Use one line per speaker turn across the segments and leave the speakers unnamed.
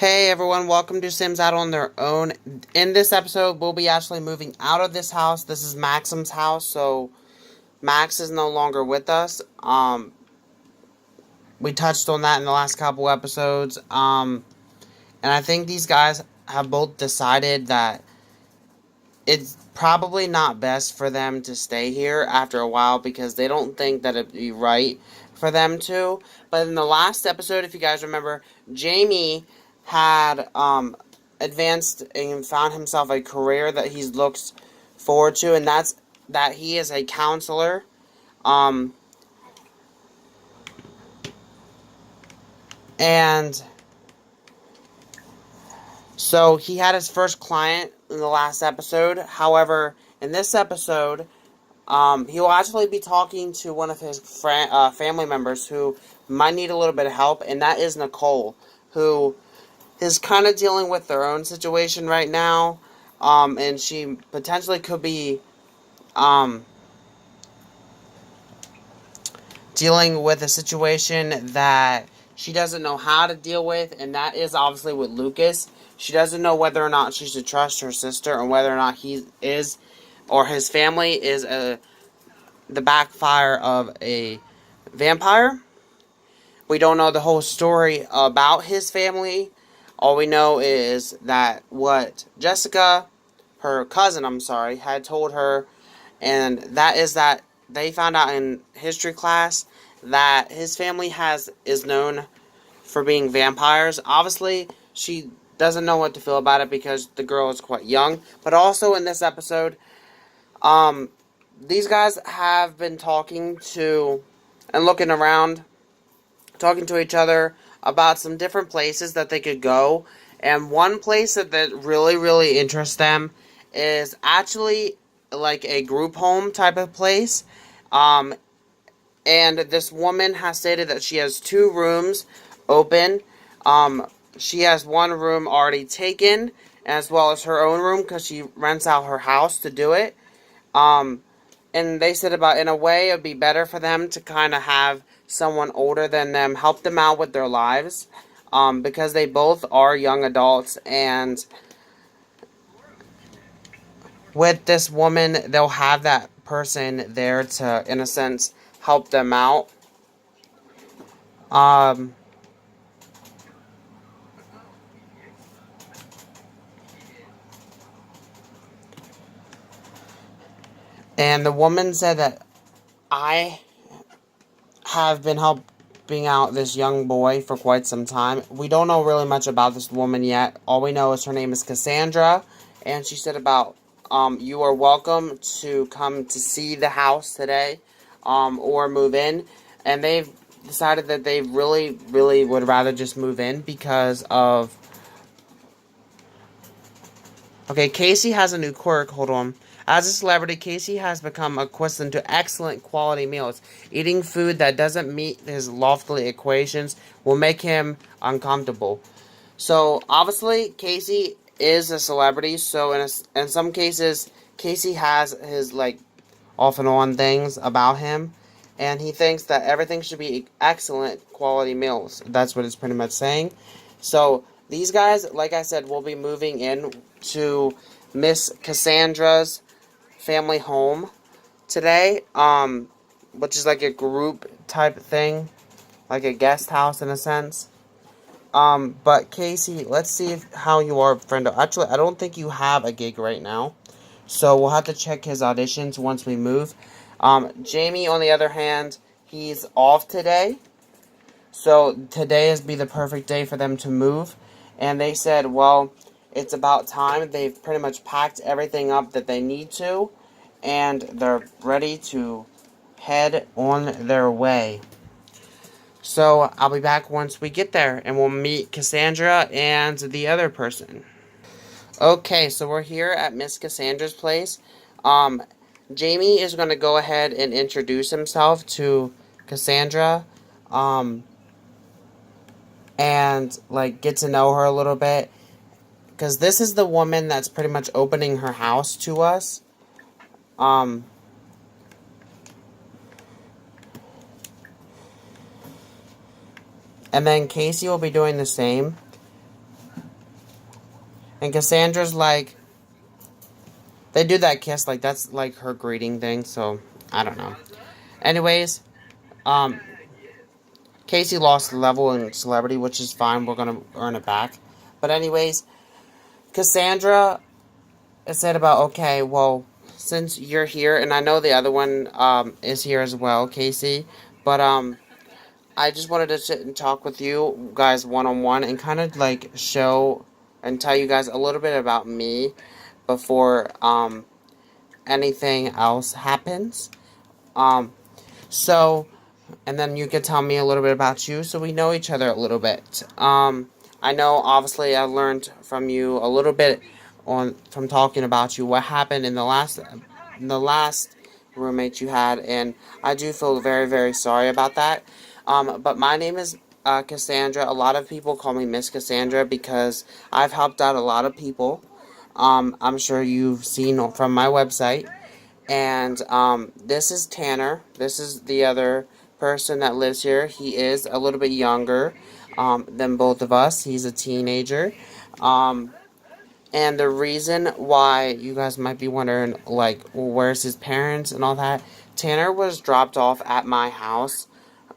Hey everyone, welcome to Sims Out on Their Own. In this episode, we'll be actually moving out of this house. This is Maxim's house, so Max is no longer with us. We touched on that in the last couple episodes. And I think these guys have both decided that it's probably not best for them to stay here after a while because they don't think that it'd be right for them to. But in the last episode, if you guys remember, Jamie had advanced and found himself a career that he looks forward to, and that's that he is a counselor. And so he had his first client in the last episode. However, in this episode, he will actually be talking to one of his family members who might need a little bit of help, and that is Nicole, who is kind of dealing with their own situation right now, and she potentially could be dealing with a situation that she doesn't know how to deal with, and that is obviously with Lucas. She doesn't know whether or not she should trust her sister, and whether or not he is, or his family is the backfire of a vampire. We don't know the whole story about his family. All we know is that what Jessica, her cousin, had told her, and that is that they found out in history class that his family is known for being vampires. Obviously, she doesn't know what to feel about it because the girl is quite young. But also in this episode, these guys have been talking to and looking around, talking to each other about some different places that they could go. And one place that really, really interests them is actually like a group home type of place. And this woman has stated that she has 2 rooms open. She has 1 room already taken, as well as her own room, because she rents out her house to do it. And they said about, in a way, it would be better for them to kind of have someone older than them help them out with their lives, because they both are young adults, and with this woman, they'll have that person there to, in a sense, help them out. And the woman said that I have been helping out this young boy for quite some time. We don't know really much about this woman yet. All we know is her name is Cassandra, and she said about, you are welcome to come to see the house today, or move in. And they've decided that they really, really would rather just move in because of... Okay, Casey has a new quirk. Hold on. As a celebrity, Casey has become accustomed to excellent quality meals. Eating food that doesn't meet his lofty equations will make him uncomfortable. So, obviously, Casey is a celebrity, so in some cases, Casey has his, like, off and on things about him, and he thinks that everything should be excellent quality meals. That's what it's pretty much saying. So, these guys, like I said, will be moving in to Miss Cassandra's family home today, which is like a group type thing, like a guest house in a sense. But Casey, let's see how you are, friendo. Actually, I don't think you have a gig right now, so we'll have to check his auditions once we move. Jamie, on the other hand, he's off today, so today is be the perfect day for them to move. And they said, well, it's about time. They've pretty much packed everything up that they need to, and they're ready to head on their way. So I'll be back once we get there, and we'll meet Cassandra and the other person. Okay, so we're here at Miss Cassandra's place. Jamie is going to go ahead and introduce himself to Cassandra, and like get to know her a little bit, because this is the woman that's pretty much opening her house to us. And then Casey will be doing the same. And Cassandra's like, they do that kiss, like, that's like her greeting thing, so I don't know. Anyways, um, Casey lost level in celebrity, which is fine. We're gonna earn it back. But anyways, Cassandra said about, okay, well, since you're here, and I know the other one is here as well, Casey, but I just wanted to sit and talk with you guys one on one and kind of like show and tell you guys a little bit about me before anything else happens. Um, so, and then you could tell me a little bit about you, so we know each other a little bit. I know, obviously, I learned from you a little bit on from talking about you what happened in the last roommate you had, and I do feel very, very sorry about that. But my name is Cassandra. A lot of people call me Miss Cassandra because I've helped out a lot of people. I'm sure you've seen from my website. And this is Tanner. This is the other person that lives here. He is a little bit younger than both of us. He's a teenager. Um, and the reason why you guys might be wondering, like, well, where's his parents and all that? Tanner was dropped off at my house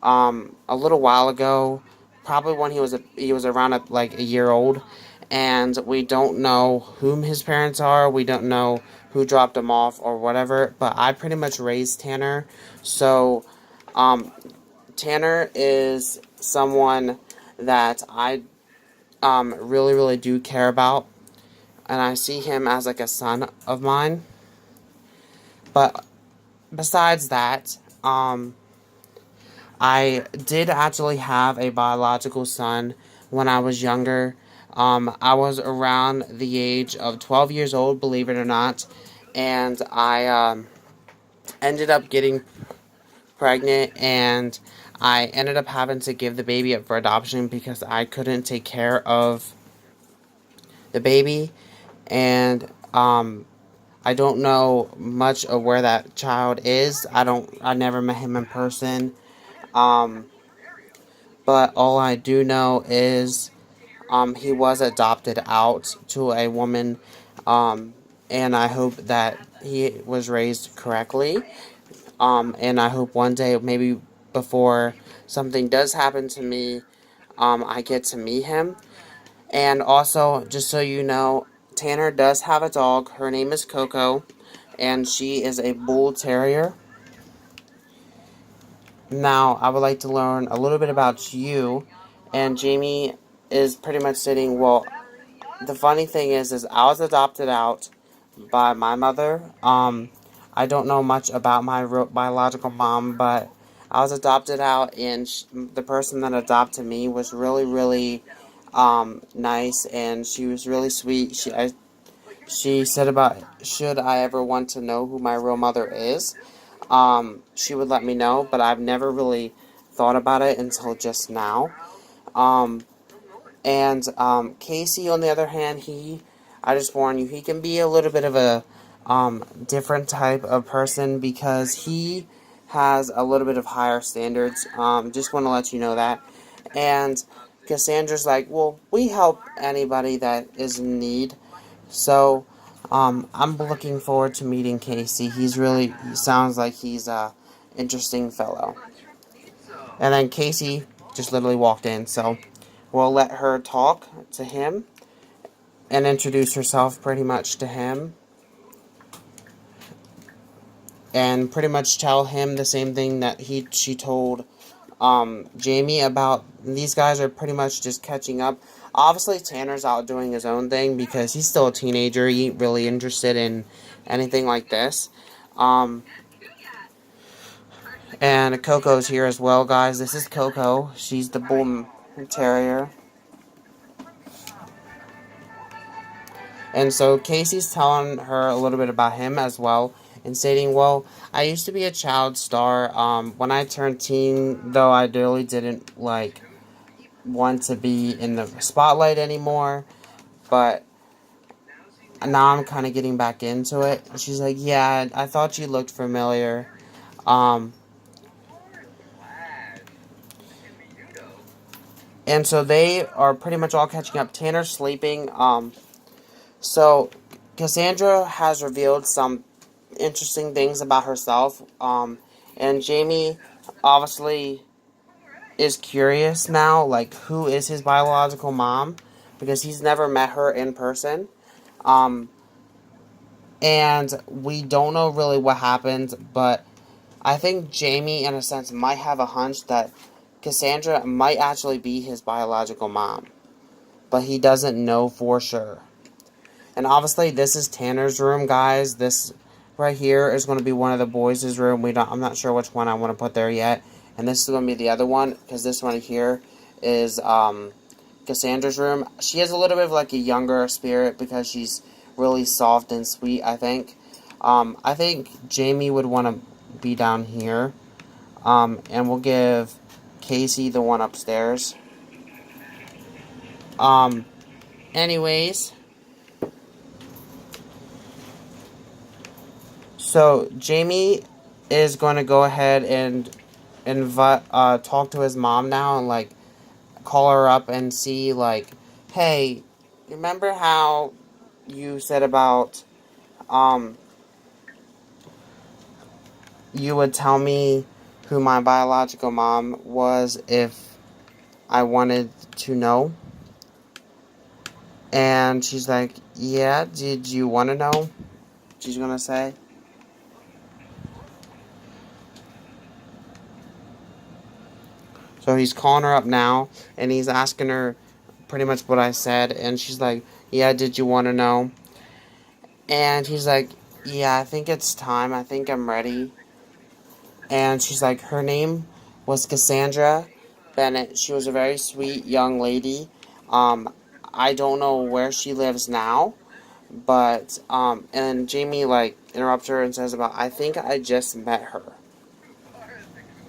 a little while ago, probably when he was around like a year old, and we don't know whom his parents are. We don't know who dropped him off or whatever. But I pretty much raised Tanner, so um, Tanner is someone that I really really do care about, and I see him as like a son of mine. But besides that, I did actually have a biological son when I was younger. I was around the age of 12 years old, believe it or not, and I ended up getting pregnant, and I ended up having to give the baby up for adoption because I couldn't take care of the baby, and I don't know much of where that child is. I never met him in person. Um, but all I do know is he was adopted out to a woman, and I hope that he was raised correctly. And I hope one day, maybe before something does happen to me, I get to meet him. And also, just so you know, Tanner does have a dog. Her name is Coco, and she is a bull terrier. Now, I would like to learn a little bit about you. And Jamie is pretty much sitting, well, the funny thing is I was adopted out by my mother. I don't know much about my biological mom, but I was adopted out, and the person that adopted me was really, really nice, and she was really sweet. She said about should I ever want to know who my real mother is, she would let me know, but I've never really thought about it until just now. Um, and Casey, on the other hand, I just warn you, he can be a little bit of a different type of person because he has a little bit of higher standards. Just want to let you know that. And Cassandra's like, well, we help anybody that is in need. So I'm looking forward to meeting Casey. He sounds like he's a interesting fellow. And then Casey just literally walked in, so we'll let her talk to him and introduce herself pretty much to him. And pretty much tell him the same thing that she told Jamie about. These guys are pretty much just catching up. Obviously, Tanner's out doing his own thing because he's still a teenager. He ain't really interested in anything like this. And Coco's here as well, guys. This is Coco. She's the bull terrier. And so Casey's telling her a little bit about him as well, and stating, well, I used to be a child star. When I turned teen, though, I really didn't, like, want to be in the spotlight anymore. But now I'm kind of getting back into it. And she's like, yeah, I thought you looked familiar. And so they are pretty much all catching up. Tanner's sleeping. So, Cassandra has revealed some interesting things about herself, and Jamie obviously is curious now, like, who is his biological mom, because he's never met her in person, and we don't know really what happened, but I think Jamie, in a sense, might have a hunch that Cassandra might actually be his biological mom, but he doesn't know for sure. And obviously, this is Tanner's room, guys. This right here is going to be one of the boys' room. I'm not sure which one I want to put there yet. And this is going to be the other one, because this one here is Cassandra's room. She has a little bit of like a younger spirit because she's really soft and sweet, I think. I think Jamie would want to be down here. And we'll give Casey the one upstairs. Anyways. So Jamie is going to go ahead and talk to his mom now and like call her up and see like, hey, remember how you said about you would tell me who my biological mom was if I wanted to know? And she's like, yeah, did you want to know? She's gonna say. So he's calling her up now, and he's asking her pretty much what I said, and she's like, yeah, did you want to know? And he's like, yeah, I think it's time. I think I'm ready. And she's like, her name was Cassandra Bennett. She was a very sweet young lady. I don't know where she lives now, but, and Jamie, like, interrupts her and says about, I think I just met her.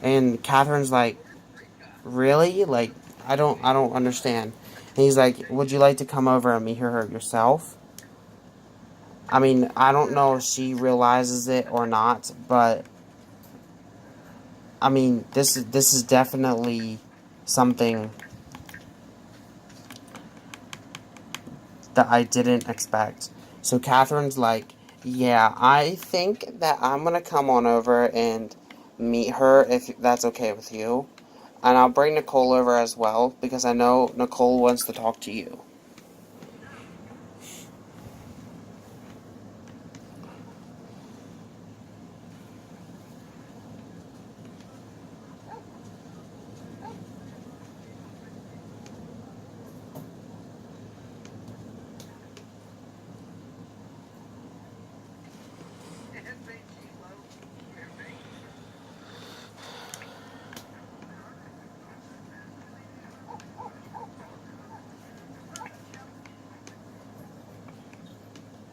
And Catherine's like, really? Like, I don't understand. And he's like, would you like to come over and meet her yourself? I mean, I don't know if she realizes it or not, but I mean, this is definitely something that I didn't expect. So Catherine's like, yeah, I think that I'm gonna come on over and meet her if that's okay with you. And I'll bring Nicole over as well, because I know Nicole wants to talk to you.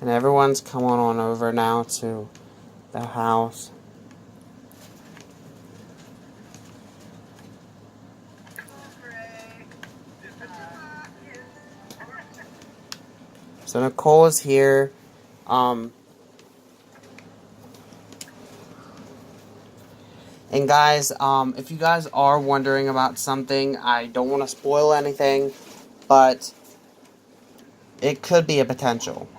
And everyone's coming on over now to the house. So Nicole is here. And guys, if you guys are wondering about something, I don't want to spoil anything, but it could be a potential.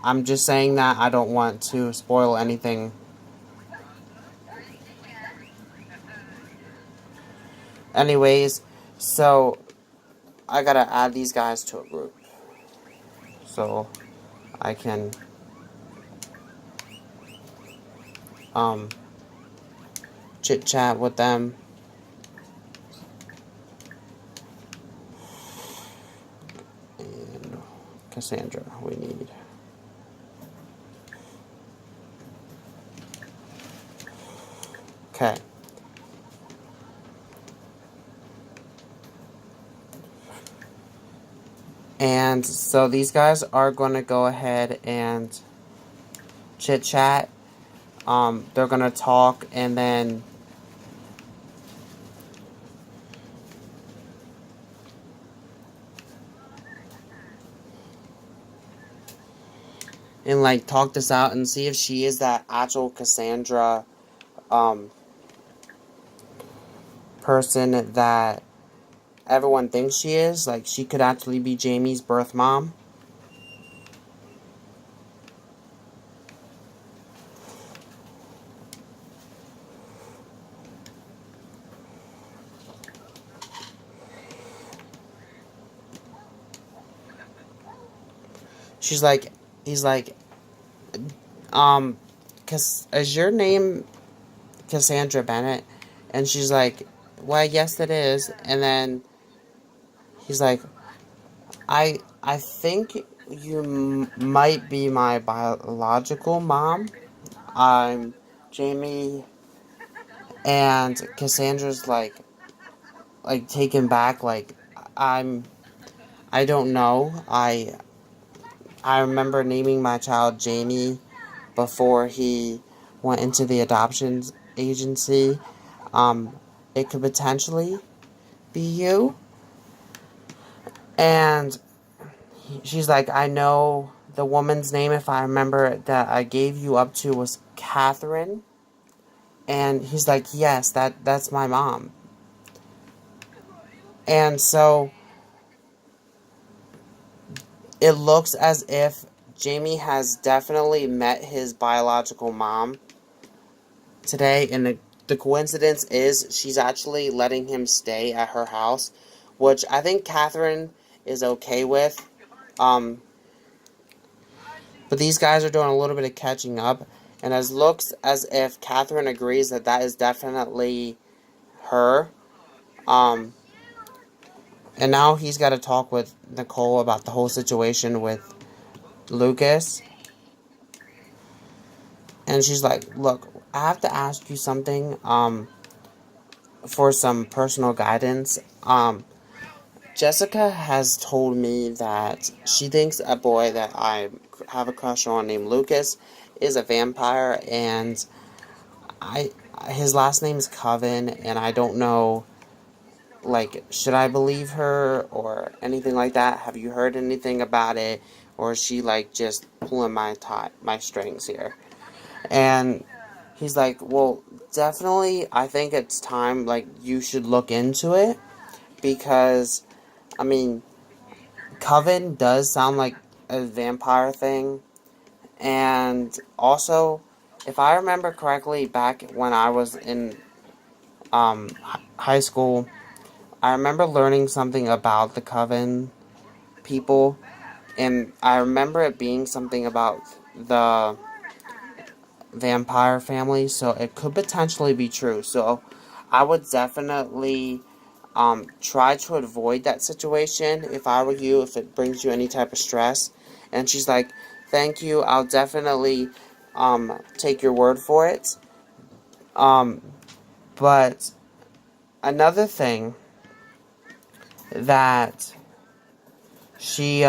I'm just saying that I don't want to spoil anything. Anyways, so I gotta add these guys to a group so I can chit chat with them. And Cassandra, we need. Okay. And so these guys are going to go ahead and chit chat. They're going to talk and then like talk this out and see if she is that actual Cassandra person that everyone thinks she is. Like, she could actually be Jamie's birth mom. She's like, he's like, is your name Cassandra Bennett? And she's like, well, yes, it is. And then he's like, I think you might be my biological mom. I'm Jamie. And Cassandra's like taken back, like, I'm, I don't know. I remember naming my child Jamie before he went into the adoptions agency. Um, it could potentially be you. And she's like, I know the woman's name, if I remember, that I gave you up to was Catherine. And he's like, yes, that's my mom. And so it looks as if Jamie has definitely met his biological mom today, and the coincidence is she's actually letting him stay at her house, which I think Catherine is okay with. But these guys are doing a little bit of catching up, and it looks as if Catherine agrees that that is definitely her. Um, and now he's got to talk with Nicole about the whole situation with Lucas. And she's like, look, I have to ask you something, for some personal guidance. Jessica has told me that she thinks a boy that I have a crush on named Lucas is a vampire, and I his last name's Coven, and I don't know, like, should I believe her or anything like that? Have you heard anything about it, or is she like just pulling my strings here? And he's like, well, definitely, I think it's time, like, you should look into it, because, I mean, Coven does sound like a vampire thing, and also, if I remember correctly, back when I was in high school, I remember learning something about the Coven people, and I remember it being something about the vampire family, so it could potentially be true. So I would definitely try to avoid that situation if I were you, if it brings you any type of stress. And she's like, thank you, I'll definitely take your word for it. But another thing that she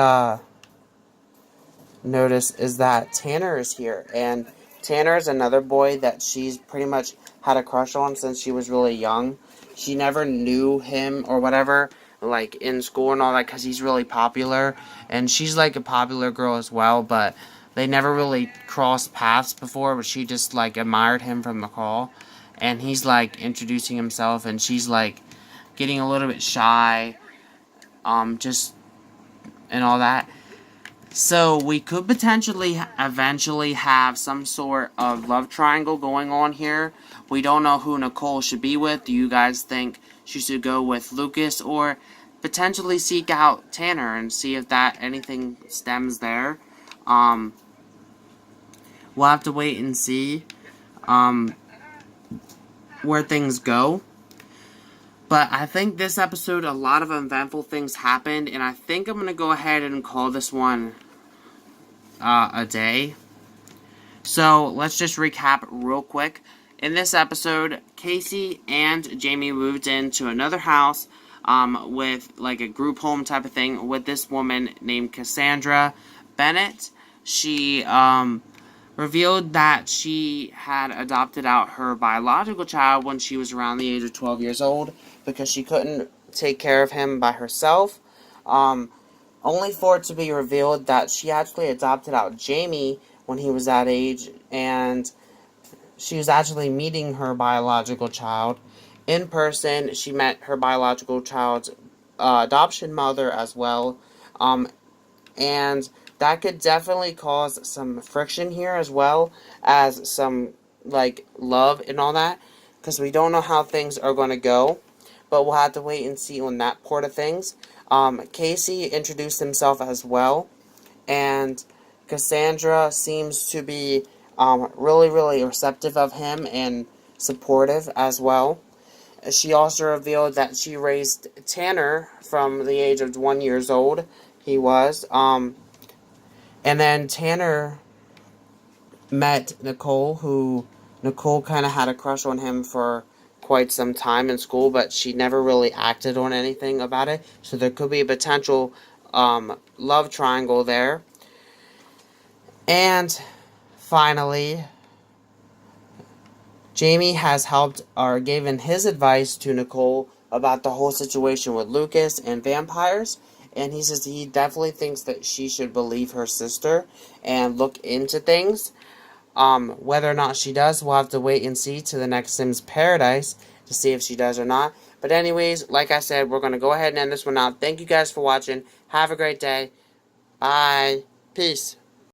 noticed is that Tanner is here, and Tanner is another boy that she's pretty much had a crush on since she was really young. She never knew him or whatever, like, in school and all that, because he's really popular, and she's like a popular girl as well, but they never really crossed paths before, but she just, like, admired him from the call, and he's, like, introducing himself, and she's, like, getting a little bit shy, just, and all that. So we could potentially eventually have some sort of love triangle going on here. We don't know who Nicole should be with. Do you guys think she should go with Lucas, or potentially seek out Tanner and see if that anything stems there? We'll have to wait and see where things go. But I think this episode, a lot of eventful things happened, and I think I'm going to go ahead and call this one a day. So let's just recap real quick. In this episode, Casey and Jamie moved into another house with like a group home type of thing with this woman named Cassandra Bennett. She revealed that she had adopted out her biological child when she was around the age of 12 years old because she couldn't take care of him by herself. Only for it to be revealed that she actually adopted out Jamie when he was that age, and she was actually meeting her biological child in person. She met her biological child's adoption mother as well, and that could definitely cause some friction here, as well as some, like, love and all that, because we don't know how things are going to go, but we'll have to wait and see on that part of things. Casey introduced himself as well, and Cassandra seems to be really, really receptive of him and supportive as well. She also revealed that she raised Tanner from the age of 1 year old. He was. And then Tanner met Nicole, who Nicole kind of had a crush on him for quite some time in school, but she never really acted on anything about it. So there could be a potential love triangle there. And finally, Jamie has helped or given his advice to Nicole about the whole situation with Lucas and vampires. And he says he definitely thinks that she should believe her sister and look into things. Whether or not she does, we'll have to wait and see to the next Sims Paradise to see if she does or not. But anyways, like I said, we're going to go ahead and end this one out. Thank you guys for watching. Have a great day. Bye. Peace.